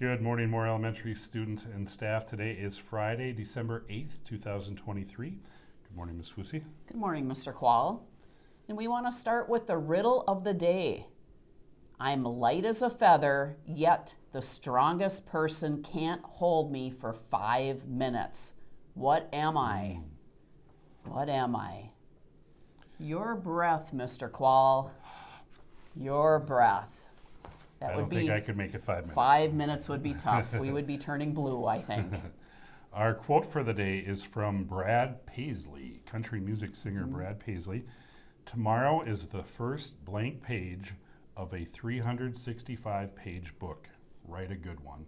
Good morning, Moore Elementary students and staff. Today is Friday, December 8th, 2023. Good morning, Ms. Fusi. Good morning, Mr. Quall. And we want to start with the riddle of the day. I'm light as a feather, yet the strongest person can't hold me for 5 minutes. What am I? What am I? Your breath, Mr. Quall. Your breath. I don't think I could make it 5 minutes. 5 minutes would be tough. We would be turning blue, I think. Our quote for the day is from Brad Paisley, country music singer Brad Paisley. Tomorrow is the first blank page of a 365-page book. Write a good one.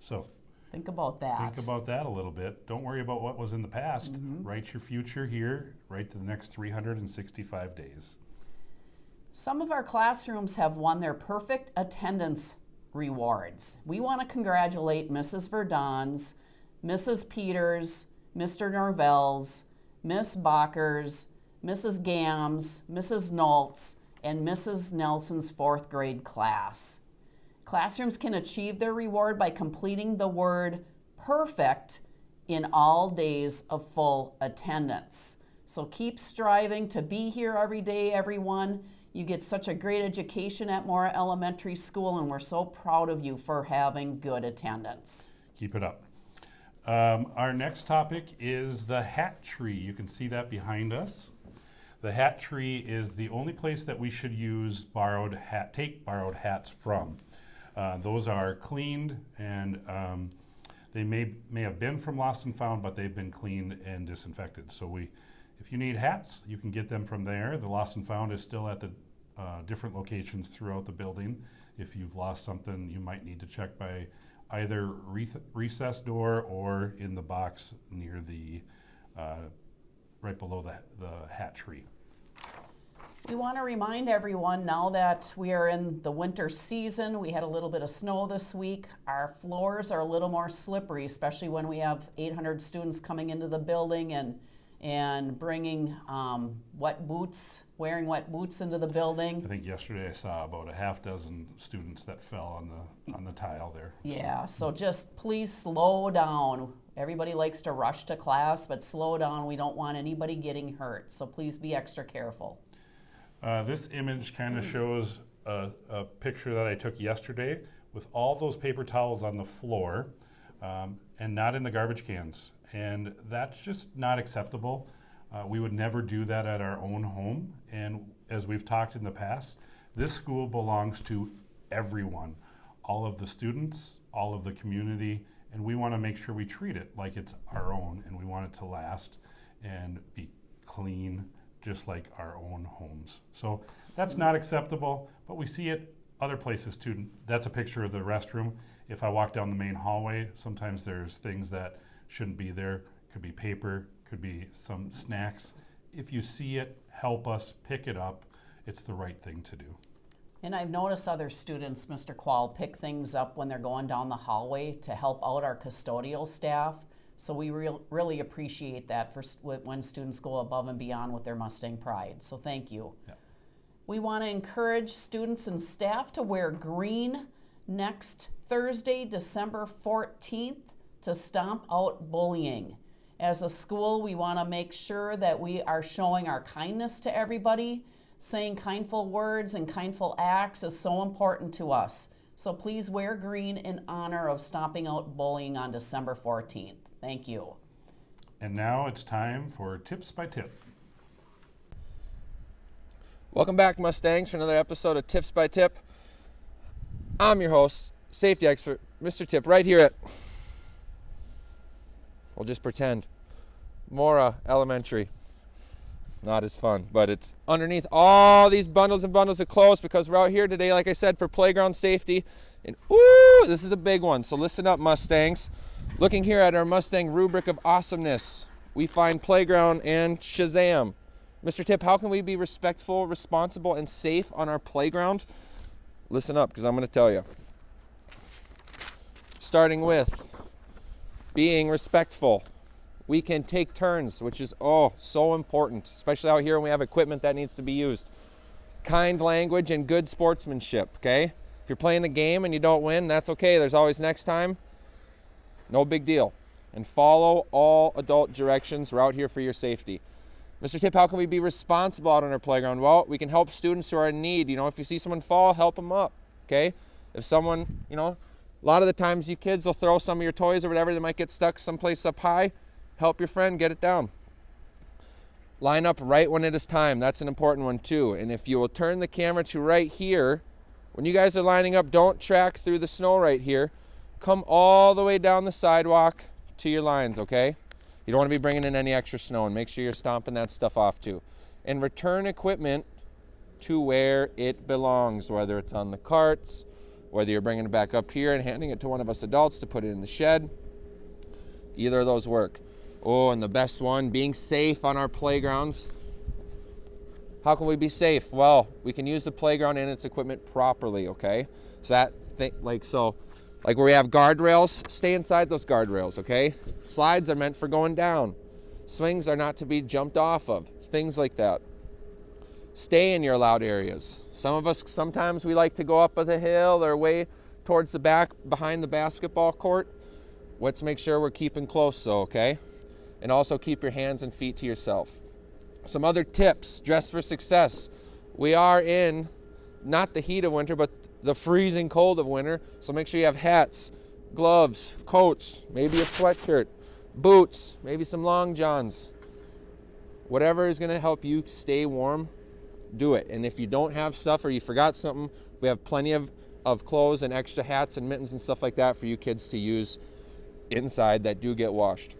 So think about that. Think about that a little bit. Don't worry about what was in the past. Write your future here. Write the next 365 days. Some of our classrooms have won their perfect attendance rewards. We want to congratulate Mrs. Verdon's, Mrs. Peters, Mr. Norvell's, Miss Bacher's, Mrs. Gams, Mrs. Noltz, and Mrs. Nelson's 4th grade class. Classrooms can achieve their reward by completing the word perfect in all days of full attendance. So keep striving to be here every day, everyone. You get such a great education at Mora Elementary School, and we're so proud of you for having good attendance. Keep it up. Our next topic is the hat tree. You can see that behind us. The hat tree is the only place that we should use take borrowed hats from. Those are cleaned, and they may have been from Lost and Found, but they've been cleaned and disinfected. So if you need hats, you can get them from there. The Lost and Found is still at the different locations throughout the building. If you've lost something, you might need to check by either recess door or in the box near the right below the hat tree. We want to remind everyone now that we are in the winter season, we had a little bit of snow this week. Our floors are a little more slippery, especially when we have 800 students coming into the building and bringing wearing wet boots into the building. I think yesterday I saw about a half dozen students that fell on the tile there. Yeah, so just please slow down. Everybody likes to rush to class, but slow down. We don't want anybody getting hurt, so please be extra careful. This image kind of shows a picture that I took yesterday with all those paper towels on the floor and not in the garbage cans. And that's just not acceptable. We would never do that at our own home. And as we've talked in the past, this school belongs to everyone, all of the students, all of the community, and we want to make sure we treat it like it's our own, and we want it to last and be clean, just like our own homes. So that's not acceptable, but we see it other places too. That's a picture of the restroom. If I walk down the main hallway, sometimes there's things that shouldn't be there. Could be paper, could be some snacks. If you see it, help us pick it up. It's the right thing to do. And I've noticed other students, Mr. Quall, pick things up when they're going down the hallway to help out our custodial staff. So we really appreciate that when students go above and beyond with their Mustang Pride. So thank you. Yeah. We want to encourage students and staff to wear green next Thursday, December 14th, to stomp out bullying. As a school, we want to make sure that we are showing our kindness to everybody. Saying kindful words and kindful acts is so important to us. So please wear green in honor of stomping out bullying on December 14th. Thank you. And now it's time for Tips by Tip. Welcome back, Mustangs, for another episode of Tips by Tip. I'm your host, safety expert, Mr. Tip, right here at, we'll just pretend, Mora Elementary. Not as fun, but it's underneath all these bundles and bundles of clothes because we're out here today, like I said, for playground safety. And ooh, this is a big one, so listen up, Mustangs. Looking here at our Mustang rubric of awesomeness, we find playground and Shazam. Mr. Tip, how can we be respectful, responsible, and safe on our playground? Listen up, because I'm going to tell you. Starting with being respectful. We can take turns, which is, so important, especially out here when we have equipment that needs to be used. Kind language and good sportsmanship, okay? you're playing a game and you don't win, that's okay. There's always next time. No big deal. And follow all adult directions. We're out here for your safety. Mr. Tip, how can we be responsible out on our playground? Well, we can help students who are in need. You know, if you see someone fall, help them up, okay? If someone, you know, a lot of the times you kids will throw some of your toys or whatever, they might get stuck someplace up high. Help your friend get it down. Line up right when it is time. That's an important one too. And if you will turn the camera to right here, when you guys are lining up, don't track through the snow right here. Come all the way down the sidewalk to your lines, okay? You don't want to be bringing in any extra snow, and make sure you're stomping that stuff off too. And return equipment to where it belongs, whether it's on the carts, whether you're bringing it back up here and handing it to one of us adults to put it in the shed. Either of those work. Oh, and the best one, being safe on our playgrounds. How can we be safe? Well, we can use the playground and its equipment properly, okay? So like where we have guardrails, stay inside those guardrails, okay? Slides are meant for going down. Swings are not to be jumped off of, things like that. Stay in your allowed areas. Some of us, sometimes we like to go up the hill or way towards the back behind the basketball court. Let's make sure we're keeping close though, okay? And also keep your hands and feet to yourself. Some other tips, dress for success. We are in not the heat of winter, but the freezing cold of winter. So make sure you have hats, gloves, coats, maybe a sweatshirt, boots, maybe some long johns. Whatever is going to help you stay warm, do it. And if you don't have stuff or you forgot something, we have plenty of clothes and extra hats and mittens and stuff like that for you kids to use inside that do get washed.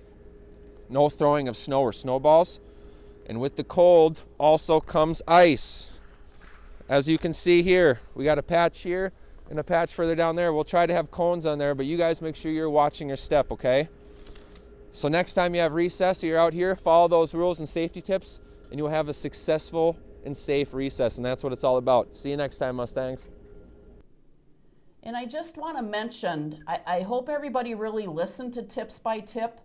No throwing of snow or snowballs. And with the cold also comes ice. As you can see here, we got a patch here and a patch further down there. We'll try to have cones on there, but you guys make sure you're watching your step, okay? So next time you have recess or you're out here, follow those rules and safety tips, and you'll have a successful and safe recess, and that's what it's all about. See you next time, Mustangs. And I just want to mention, I hope everybody really listened to Tips by Tip.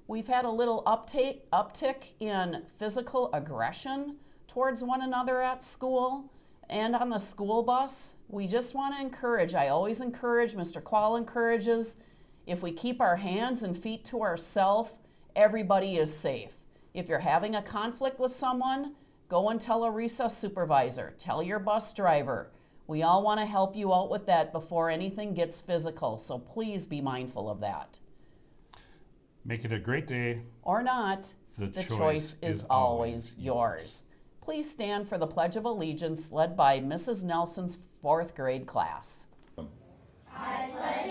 We've had a little uptick in physical aggression towards one another at school and on the school bus. We just want to encourage, I always encourage, Mr. Quall encourages, if we keep our hands and feet to ourselves, everybody is safe. If you're having a conflict with someone, go and tell a recess supervisor, tell your bus driver. We all want to help you out with that before anything gets physical, so please be mindful of that. Make it a great day. Or not, the choice is always yours. Please stand for the Pledge of Allegiance led by Mrs. Nelson's 4th grade class. I pledge